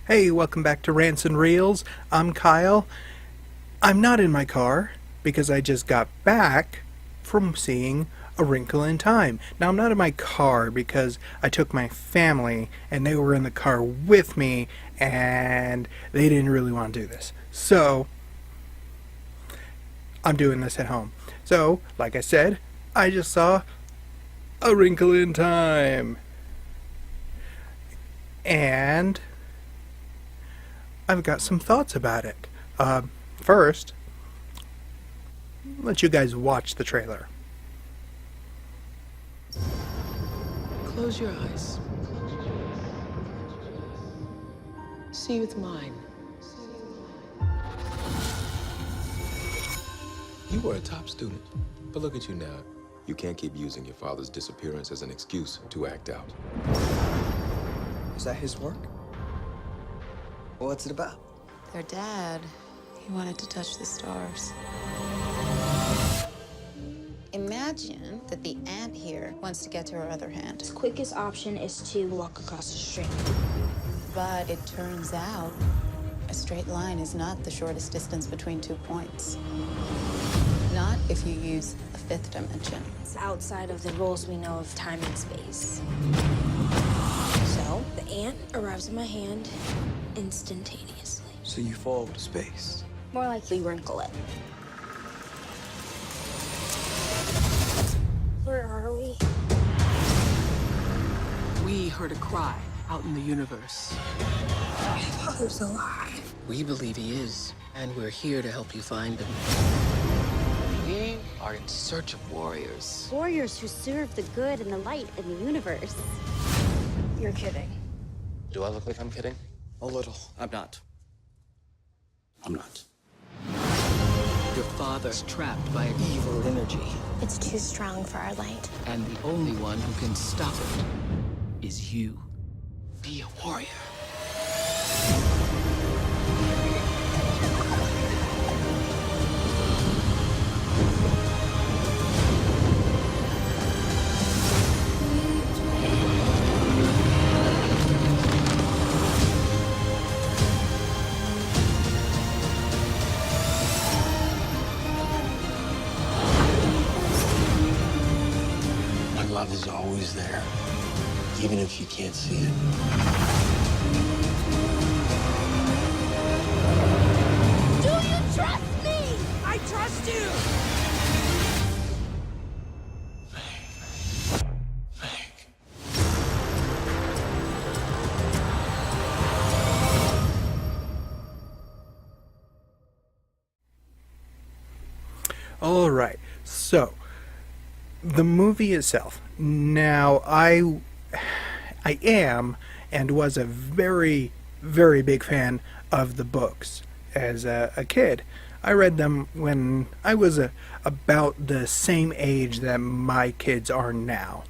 Hey, welcome back to Rants and Reels. I'm Kyle. I'm not in my car because I just got back from seeing A Wrinkle in Time. Now, I'm not in my car because I took my family and they were in the car with me and they didn't really want to do this. So, I'm doing this at home. So, like I said, I just saw A Wrinkle in Time. And I've got some thoughts about it. First, let you guys watch the trailer. Close your eyes. See with mine. You were a top student, but look at you now. You can't keep using your father's disappearance as an excuse to act out. Is that his work? What's it about? Their dad, he wanted to touch the stars. Imagine that the ant here wants to get to her other hand. The quickest option is to walk across the street. But it turns out a straight line is not the shortest distance between 2 points. Not if you use a fifth dimension. It's outside of the rules we know of time and space. So, the ant arrives in my hand instantaneously. So you fall to space. More likely wrinkle it. Where are we? We heard a cry out in the universe. My father's alive. We believe he is, and we're here to help you find him. We are in search of warriors. Warriors who serve the good and the light in the universe. You're kidding. Do I look like I'm kidding? A little. I'm not. Your father's trapped by an evil energy, It's too strong for our light. and the only one who can stop it is you. Be a warrior. My love is always there, even if you can't see it. Do you trust me? I trust you! Alright, so the movie itself. Now, I am and was a very, very big fan of the books as a kid. I read them when I was about the same age that my kids are now.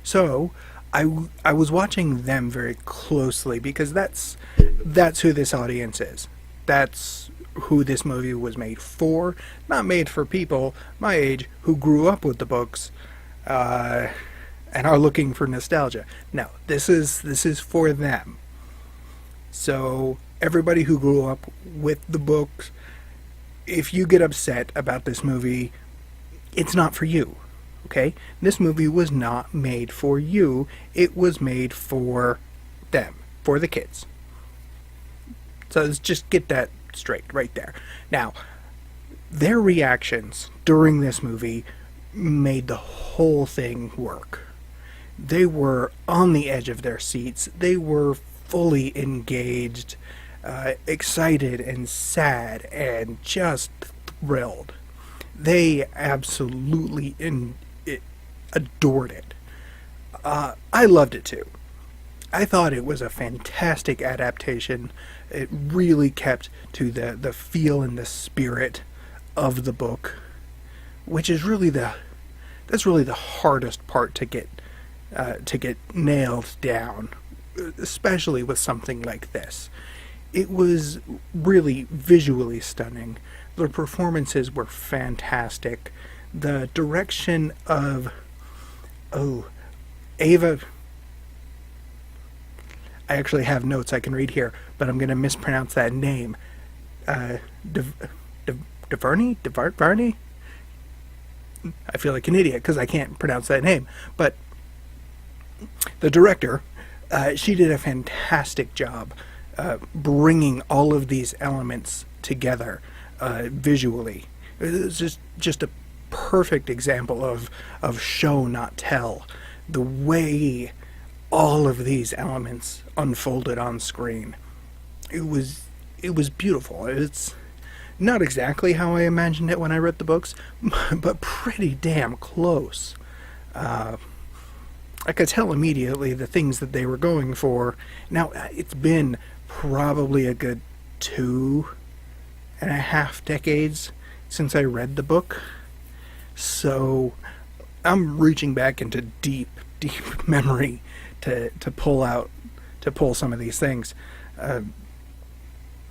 So, I was watching them very closely because that's who this audience is. That's who this movie was made for. Not made for people my age who grew up with the books and are looking for nostalgia. No, this is for them. So everybody who grew up with the books, if you get upset about this movie, it's not for you. Okay? This movie was not made for you. It was made for them, for the kids. So let's just get that straight right there. Now, their reactions during this movie made the whole thing work. They were on the edge of their seats. They were fully engaged, excited and sad and just thrilled. They absolutely adored it. I loved it too. I thought it was a fantastic adaptation. It really kept to the feel and the spirit of the book, which is really that's really the hardest part to get nailed down, especially with something like this. It was really visually stunning. The performances were fantastic. The direction of Ava I actually have notes I can read here, but I'm going to mispronounce that name. DuVernay? I feel like an idiot because I can't pronounce that name. But the director, she did a fantastic job bringing all of these elements together visually. It was just a perfect example of show, not tell. The way all of these elements unfolded on screen. It was beautiful. It's not exactly how I imagined it when I read the books, but pretty damn close. I could tell immediately the things that they were going for. Now, it's been probably a good 2.5 decades since I read the book, so I'm reaching back into deep memory to pull some of these things,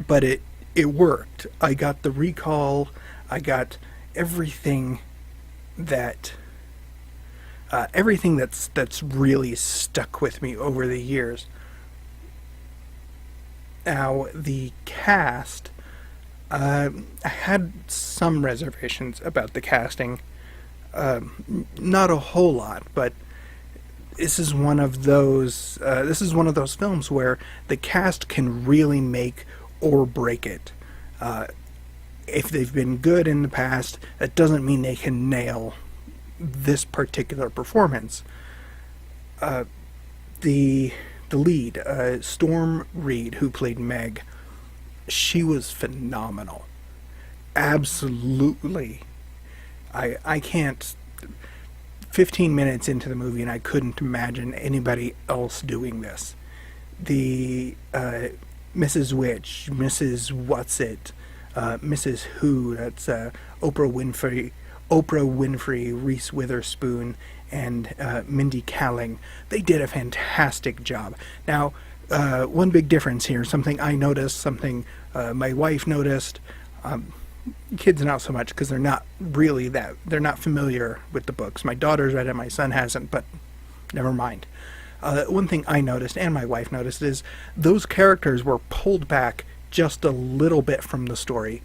but it worked. I got the recall. I got everything that's really stuck with me over the years. Now, the cast, I had some reservations about the casting. Not a whole lot, but this is one of those films where the cast can really make or break it. If they've been good in the past, that doesn't mean they can nail this particular performance. The lead, Storm Reid, who played Meg, she was phenomenal. Absolutely. I can't... 15 minutes into the movie and I couldn't imagine anybody else doing this. The Mrs. Witch, Mrs. What's-It, Mrs. Who, that's Oprah Winfrey, Reese Witherspoon, and Mindy Kaling. They did a fantastic job. Now, one big difference here, something I noticed, something my wife noticed, kids not so much because they're not familiar with the books. My daughter's read it, my son hasn't, but never mind. One thing I noticed and my wife noticed is those characters were pulled back just a little bit from the story,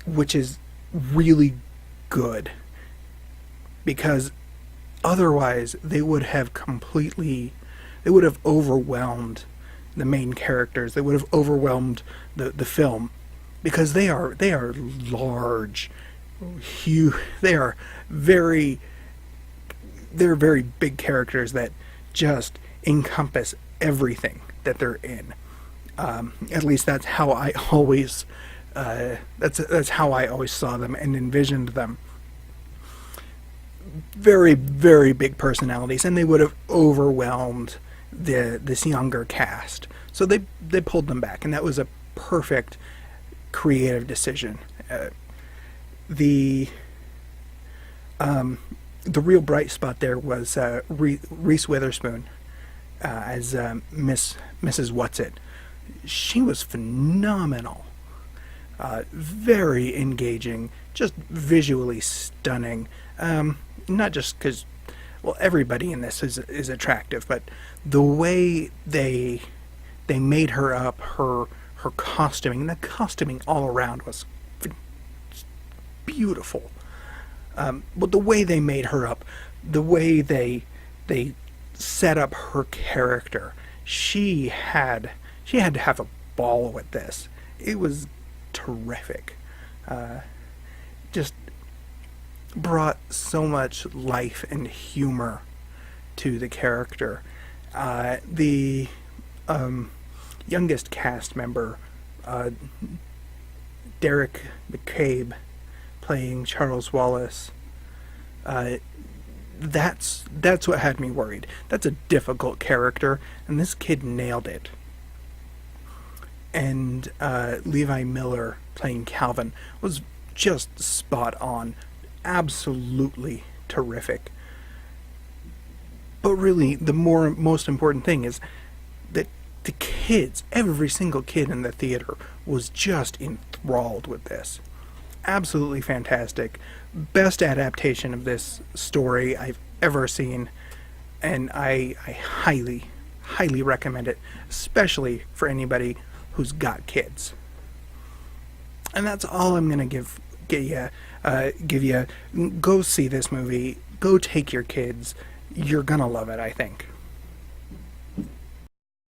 which is really good, because otherwise they would have overwhelmed the main characters. They would have overwhelmed the film, because they are large, huge. They're very big characters that just encompass everything that they're in. At least that's how I always that's how I always saw them and envisioned them. Very, very big personalities, and they would have overwhelmed this younger cast. So they pulled them back, and that was a perfect creative decision. The real bright spot there was Reese Witherspoon as Mrs. What's-It. She was phenomenal. Very engaging, just visually stunning. Not just because, well, everybody in this is attractive, but the way they made her up, her costuming, the costuming all around was beautiful. But the way they made her up, the way they set up her character, she had to have a ball with this. It was terrific. Just brought so much life and humor to the character. The youngest cast member, Deric McCabe, playing Charles Wallace. That's what had me worried. That's a difficult character, and this kid nailed it. And Levi Miller playing Calvin was just spot on. Absolutely terrific. But really, the most important thing is that the kids, every single kid in the theater, was just enthralled with this. Absolutely fantastic. Best adaptation of this story I've ever seen, and I highly, highly recommend it, especially for anybody who's got kids. And that's all I'm gonna give you. Go see this movie. Go take your kids. You're gonna love it, I think.